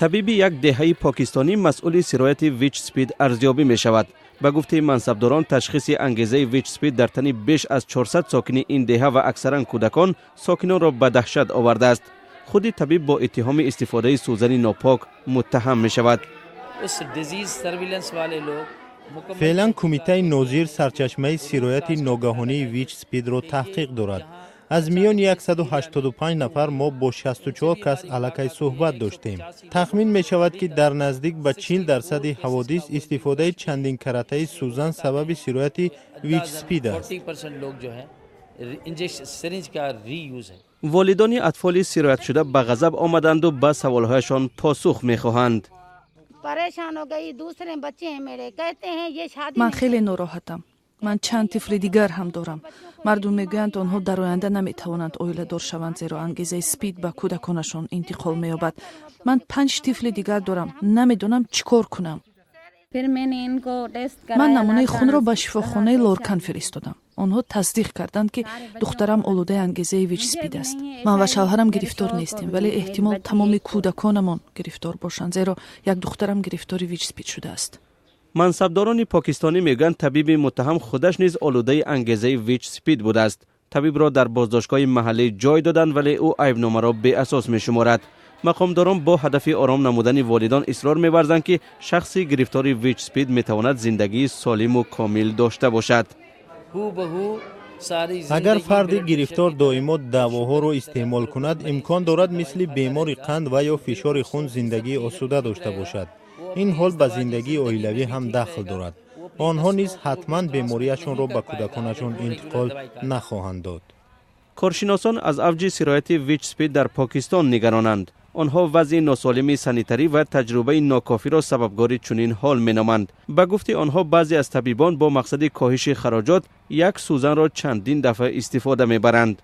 طبیب یک دهه پاکستانی مسئول سرایت ویچ سپید ارزیابی می شود. به گفته منصبداران تشخیص انگیزه ویچ سپید در تن بیش از 400 ساکن این دهه و اکثرا کودکان ساکنان را به دهشت آورده است. خود طبیب با اتهام استفاده سوزن ناپاک متهم می شود. فعلا کمیته نوزیر سرچشمه سرایت ناگهانی ویچ سپید را تحقیق دارد. از میان 185 نفر ما با 64 کس علیه صحبت داشتیم. تخمین می شود که در نزدیک به 40% حوادث استفاده چندین کرته سوزن سبب سرایت ویچ سپید است. والدان اطفال سرایت شده به غضب آمدند و به سوالهایشان پاسخ می خواهند. من خیلی ناراحتم. من چند طفل دیگر هم دارم. مردم میگویند آنها در آینده نمیتوانند عائله دار شوند زیرا انگیزه سپید به کودکانشان انتقال مییابد. من 5 طفل دیگر دارم. نمیدونم چیکار کنم. من نمونه خون را به شفاخانه لورکن فرستادم. آنها تصدیق کردند که دخترم آلوده انگیزه ویچ سپید است. من و شوهرم گرفتار نیستیم ولی احتمال تمام کودکانمان گرفتار باشند زیرا یک دخترم گرفتار ویچ سپید شده است. منصبداران پاکستانی میگویند طبیب متهم خودش نیز آلوده انگیزه ویچ سپید بوده است. طبیب را در بازداشتگاه محلی جای دادند ولی او عیبنامه را بی اساس میشمارد. مقامداران با هدف آرام نمودن والدان اصرار می‌ورزند که شخصی گرفتار ویچ سپید میتواند زندگی سالم و کامل داشته باشد. اگر فرد گرفتار دائما دواها را استعمال کند امکان دارد مثل بیمار قند و یا فشار خون زندگی آسوده داشته باشد. این حال به زندگی عائلوی هم دخل دارد. آنها نیز حتما بیماریشان را به کودکانشان انتقال نخواهند داد. کارشناسان از اوج سرایت ویچ سپید در پاکستان نگرانند. آنها وضع ناسالم سانیتری و تجربه ناکافی را سببگار چنین حال مینامند. به گفته آنها بعضی از طبیبان با مقصد کاهش خراجات یک سوزن را چندین دفعه استفاده میبرند.